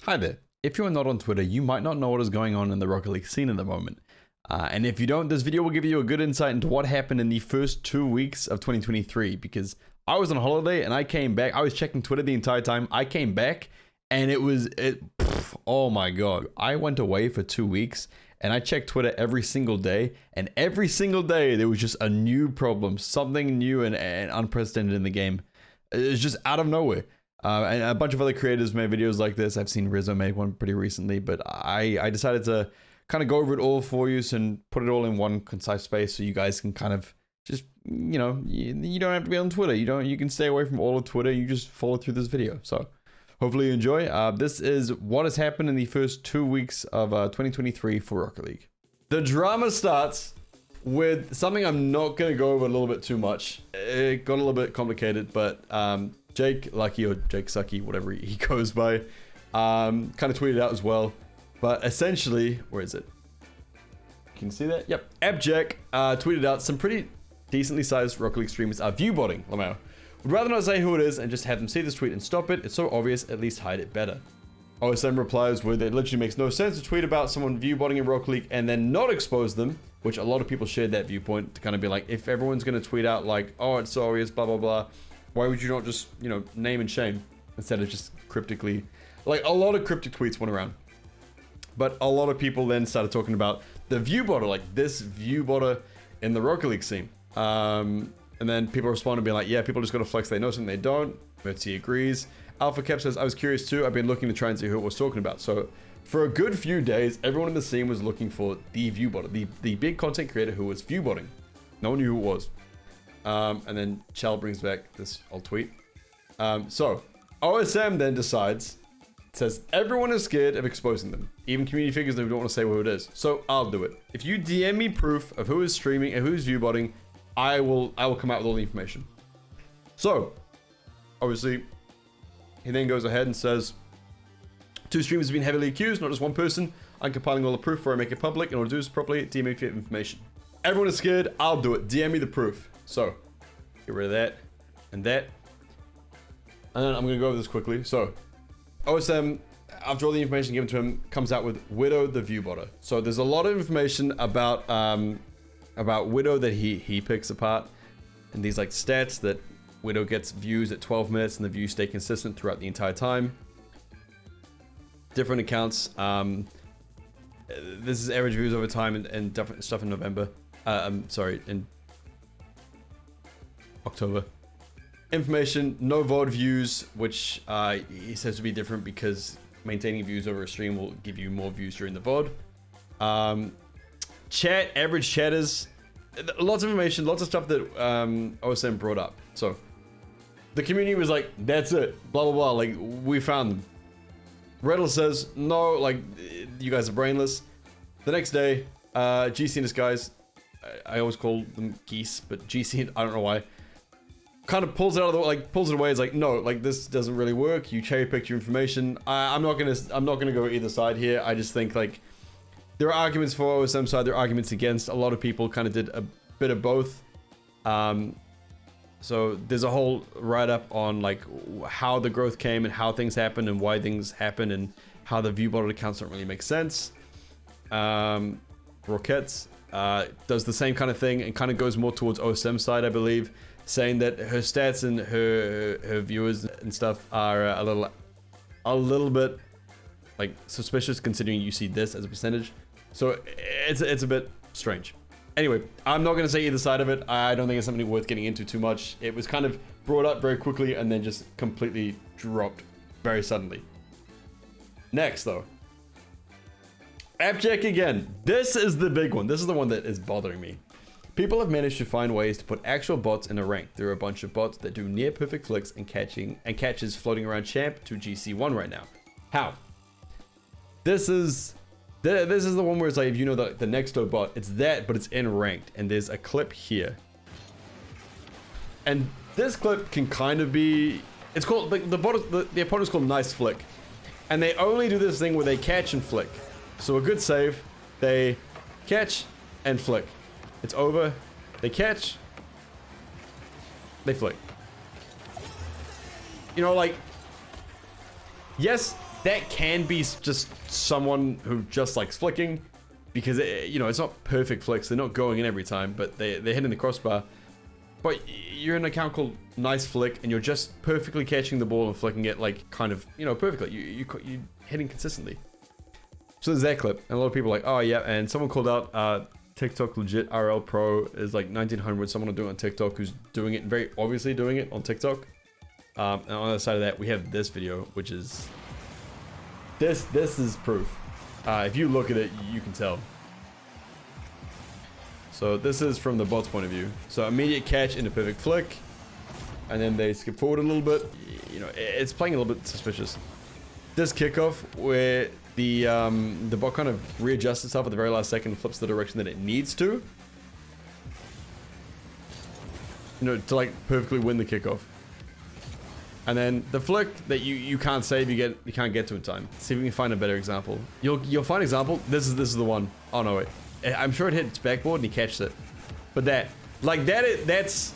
Hi there. If you are not on Twitter, you might not know what is going on in the Rocket League scene at the moment. And if you don't, this video will give you a good insight into what happened in the first 2 weeks of 2023, because I was on holiday and I came back. I was checking Twitter the entire time. I came back and oh my God. I went away for 2 weeks and I checked Twitter every single day, and every single day there was just a new problem, something new and unprecedented in the game. It was just out of nowhere. And a bunch of other creators made videos like this. I've seen Rizzo make one pretty recently, but I decided to kind of go over it all for you and put it all in one concise space so you guys can kind of just, you know, you don't have to be on Twitter. You can stay away from all of Twitter. You just follow through this video. So hopefully you enjoy. This is what has happened in the first 2 weeks of 2023 for Rocket League. The drama starts with something I'm not going to go over a little bit too much. It got a little bit complicated, but Jake Lucky, or Jake Sucky, whatever he goes by, kind of tweeted out as well. But essentially, where is it? Can you see that? Yep. Abjack tweeted out some pretty decently sized Rocket League streamers are viewbotting Lamau. Would rather not say who it is and just have them see this tweet and stop it. It's so obvious, at least hide it better. OSM replies with, it literally makes no sense to tweet about someone viewbotting in Rocket League and then not expose them, which a lot of people shared that viewpoint to kind of be like, if everyone's going to tweet out like, oh, it's so obvious, blah, blah, blah, why would you not just, you know, name and shame instead of just cryptically, like a lot of cryptic tweets went around. But a lot of people then started talking about the viewbotter, like this viewbotter in the Rocket League scene. And then people responded being like, yeah, people just got to flex they know something they don't. Mertzi agrees. Alpha Cap says, I was curious too. I've been looking to try and see who it was talking about. So for a good few days, everyone in the scene was looking for the viewbotter, the big content creator who was viewbotting. No one knew who it was. And then Chell brings back this old tweet. So OSM then decides, says everyone is scared of exposing them, even community figures that don't want to say who it is. So I'll do it. If you DM me proof of who is streaming and who's viewbotting, I will come out with all the information. So obviously he then goes ahead and says, 2 streamers have been heavily accused, not just one person. I'm compiling all the proof before I make it public. In order to do this properly, DM me if you have information. Everyone is scared. I'll do it. DM me the proof. So get rid of that and that. And then I'm going to go over this quickly. So OSM, after all the information given to him, comes out with Widow the viewbotter. So there's a lot of information about Widow that he picks apart, and these like stats that Widow gets views at 12 minutes and the views stay consistent throughout the entire time. Different accounts. This is average views over time and different stuff in November. In October. Information, no VOD views, which he says to be different because maintaining views over a stream will give you more views during the VOD. Chat, average chatters, lots of information, lots of stuff that OSM brought up. So the community was like, that's it, blah, blah, blah, like, we found them. Reddle says, no, like, you guys are brainless. The next day, GC and his guys, I always call them geese, but GC, I don't know why, kind of pulls it out of the, like, pulls it away. It's like, no, like, this doesn't really work. You cherry picked your information. I'm not gonna go either side here. I just think, like, there are arguments for OSM side, there are arguments against. A lot of people kind of did a bit of both. So there's a whole write-up on like how the growth came and how things happened and why things happen and how the viewbotted accounts don't really make sense. Roquettes does the same kind of thing and kind of goes more towards OSM side, I believe, saying that her stats and her viewers and stuff are a little bit like suspicious considering you see this as a percentage. So it's a bit strange. Anyway, I'm not going to say either side of it. I don't think it's something worth getting into too much. It was kind of brought up very quickly and then just completely dropped very suddenly. Next, though. Abjack again. This is the big one. This is the one that is bothering me. People have managed to find ways to put actual bots in a rank. There are a bunch of bots that do near perfect flicks and catches floating around champ to GC1 right now. How? This is the one where it's like, if you know the next door bot, it's that, but it's in ranked, and there's a clip here. And this clip can kind of be, it's called, the opponent's called Nice Flick. And they only do this thing where they catch and flick. So a good save, they catch and flick. It's over, they catch, they flick. You know, like, yes, that can be just someone who just likes flicking, because you know, it's not perfect flicks. They're not going in every time, but they're hitting the crossbar. But you're in an account called Nice Flick, and you're just perfectly catching the ball and flicking it, like, kind of, you know, perfectly. You're hitting consistently. So there's that clip, and a lot of people are like, oh yeah, and someone called out TikTok legit RL Pro is like 1900. Someone doing it on TikTok who's doing it, very obviously doing it on TikTok. And on the other side of that, we have this video, which is this is proof. If you look at it, you can tell. So this is from the bot's point of view. So immediate catch into perfect flick, and then they skip forward a little bit. You know, it's playing a little bit suspicious. This kickoff where the bot kind of readjusts itself at the very last second and flips the direction that it needs to. You know, to like perfectly win the kickoff. And then the flick that you can't save, you can't get to in time. See if we can find a better example. You'll find an example. This is the one. Oh no wait. I'm sure it hit its backboard and he catches it. But that's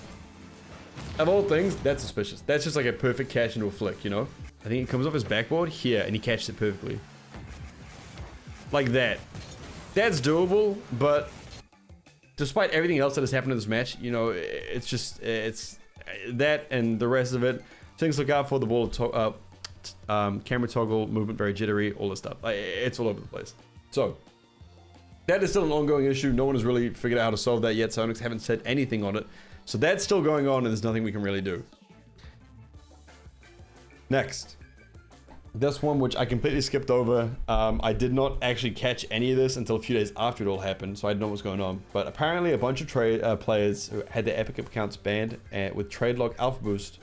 of all things, that's suspicious. That's just like a perfect catch into a flick, you know? I think it comes off his backboard here and he catches it perfectly. Like that. That's doable, but despite everything else that has happened in this match, you know, it's that and the rest of it. Things to look out for: the ball, camera toggle, movement very jittery, all this stuff. It's all over the place. So that is still an ongoing issue. No one has really figured out how to solve that yet. Psyonix haven't said anything on it. So that's still going on, and there's nothing we can really do. Next. This one, which I completely skipped over. I did not actually catch any of this until a few days after it all happened, so I didn't know what was going on. But apparently a bunch of players who had their Epic accounts banned with TradeLock Alpha Boost.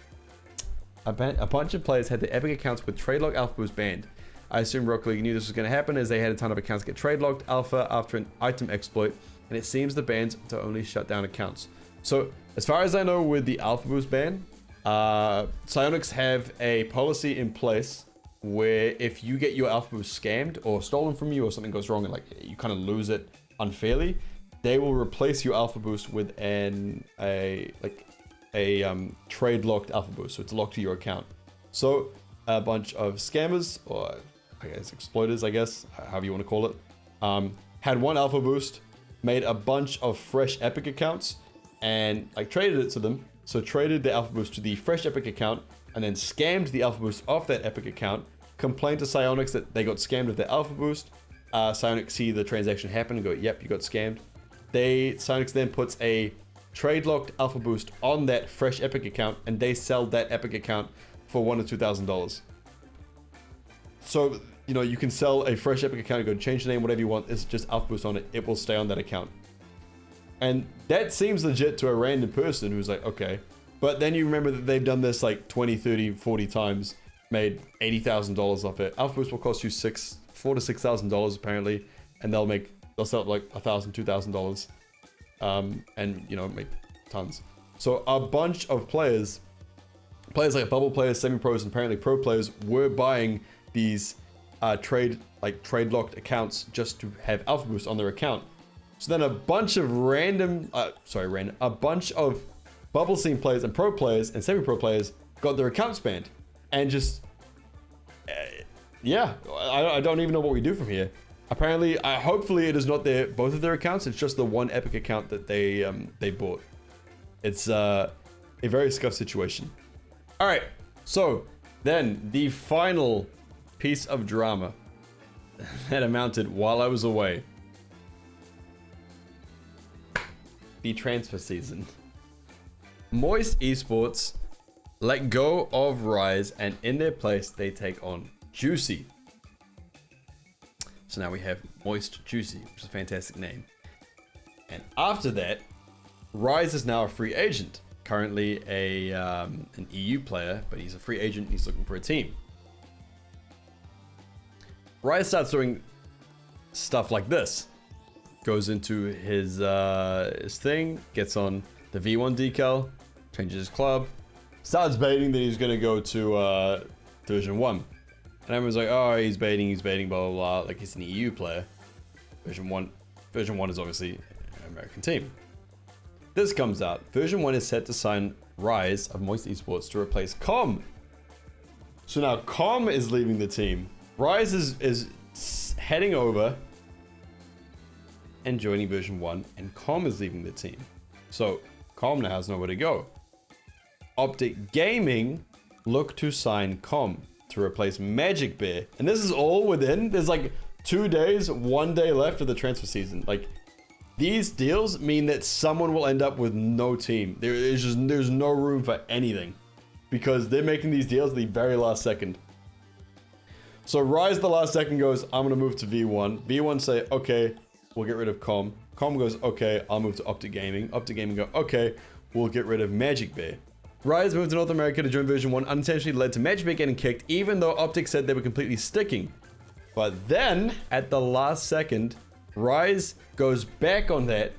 A bunch of players had their Epic accounts with TradeLock Alpha Boost banned. I assume Rocket League knew this was going to happen, as they had a ton of accounts get TradeLocked Alpha after an item exploit, and it seems the bans to only shut down accounts. So, as far as I know with the Alpha Boost ban, Psyonix have a policy in place where if you get your Alpha Boost scammed or stolen from you, or something goes wrong and like you kind of lose it unfairly, they will replace your Alpha Boost with a trade locked Alpha Boost, so it's locked to your account. So a bunch of scammers, or I guess exploiters, however you want to call it, had one Alpha Boost, made a bunch of fresh Epic accounts, and like traded it to them. So traded the Alpha Boost to the fresh Epic account, and then scammed the Alpha Boost off that Epic account, complained to Psyonix that they got scammed with their Alpha Boost. Psyonix see the transaction happen and go, yep, you got scammed. Psyonix then puts a trade-locked Alpha Boost on that fresh Epic account, and they sell that Epic account for $1,000 or $2,000. So, you know, you can sell a fresh Epic account, go change the name, whatever you want, it's just Alpha Boost on it, it will stay on that account. And that seems legit to a random person who's like, okay. But then you remember that they've done this like 20, 30, 40 times, made $80,000 off it. Alpha Boost will cost you $4,000 to $6,000 apparently, and they'll sell it like $1,000, $2,000, and you know, make tons. So a bunch of players like bubble players, semi-pros, and apparently pro players were buying these trade locked accounts just to have Alpha Boost on their account. So then a bunch of a bunch of bubble scene players and pro players and semi-pro players got their accounts banned, and just yeah, I don't even know what we do from here. Apparently, hopefully it is not both of their accounts. It's just the one Epic account that they bought. It's a very scuffed situation. All right, so then the final piece of drama that amounted while I was away. The transfer season. Moist Esports let go of Rise, and in their place they take on Juicy. So now we have Moist Juicy, which is a fantastic name. And after that, Rise is now a free agent. Currently an EU player, but he's a free agent. He's looking for a team. Rise starts doing stuff like this. Goes into his thing, gets on the V1 decal, changes his club, starts baiting that he's going to go to Division 1. And everyone's like, oh, he's baiting, blah, blah, blah. Like, he's an EU player. Division 1 is obviously an American team. This comes out. Version 1 is set to sign Rise of Moist Esports to replace Com. So now Com is leaving the team. Rise is heading over and joining version 1, and Com is leaving the team. So Com now has nowhere to go. Optic Gaming look to sign Com to replace Magic Bear. And this is all within, there's like 2 days, 1 day left of the transfer season. Like, these deals mean that someone will end up with no team. There's no room for anything because they're making these deals at the very last second. So Rise the last second goes, I'm gonna move to V1. V1 say, okay, we'll get rid of Com. Com goes, okay, I'll move to Optic Gaming. Optic Gaming go, okay, we'll get rid of Magic Bear. Rise moved to North America to join version 1, unintentionally led to Magic Bear getting kicked, even though Optic said they were completely sticking. But then, at the last second, Rise goes back on that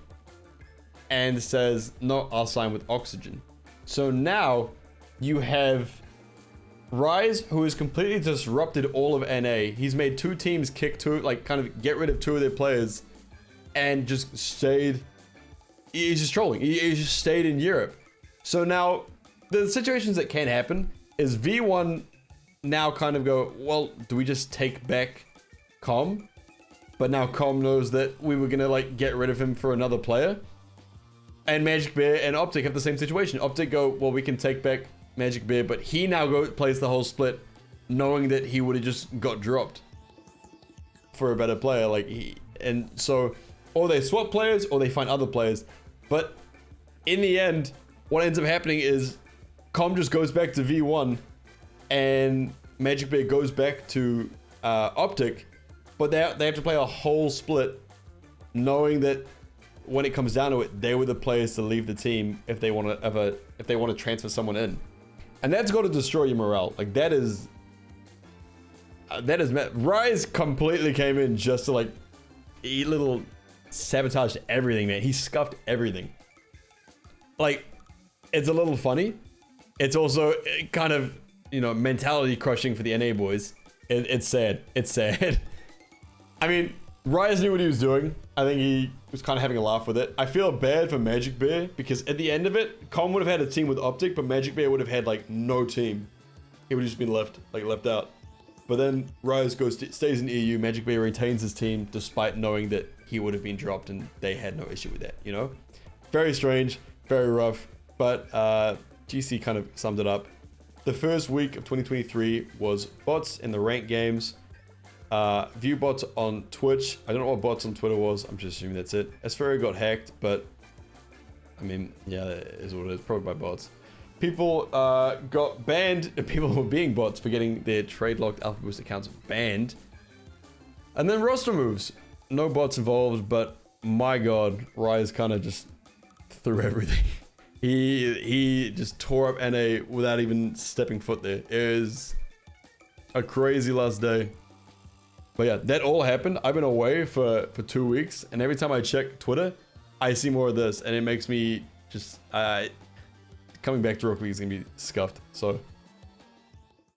and says, no, I'll sign with Oxygen. So now you have Rise, who has completely disrupted all of NA. He's made 2 teams kick 2, like kind of get rid of 2 of their players and just stayed. He's just trolling. He just stayed in Europe. So now the situations that can happen is V1 now kind of go, well, do we just take back Com? But now Com knows that we were gonna like get rid of him for another player. And Magic Bear and Optic have the same situation. Optic go, well, we can take back Magic Bear, but he now plays the whole split, knowing that he would have just got dropped for a better player. And so, or they swap players, or they find other players. But in the end, what ends up happening is Com just goes back to V1, and Magic Bear goes back to Optic. But they have to play a whole split, knowing that when it comes down to it, they were the players to leave the team if they want to transfer someone in, and that's got to destroy your morale. Like that is Rise completely came in just to like little sabotage everything, man. He scuffed everything. Like, it's a little funny. It's also kind of, you know, mentality crushing for the NA boys. It's sad. It's sad. I mean, Rise knew what he was doing. I think he was kind of having a laugh with it. I feel bad for Magic Bear because at the end of it, Com would have had a team with Optic, but Magic Bear would have had like no team. He would have just been left out. But then Rise stays in EU. Magic Bear retains his team despite knowing that he would have been dropped, and they had no issue with that. You know, very strange, very rough. But GC kind of summed it up. The first week of 2023 was bots in the ranked games. View bots on Twitch. I don't know what bots on Twitter was. I'm just assuming that's it. Asphero got hacked, but I mean, yeah, that is what it is. Probably by bots. People got banned. People were being bots for getting their trade locked Alpha Boost accounts banned. And then roster moves. No bots involved, but my god, Rise kind of just threw everything. He just tore up NA without even stepping foot there. It was a crazy last day. But yeah, that all happened. I've been away for 2 weeks, and every time I check Twitter, I see more of this, and it makes me just coming back to Rocket League is gonna be scuffed. So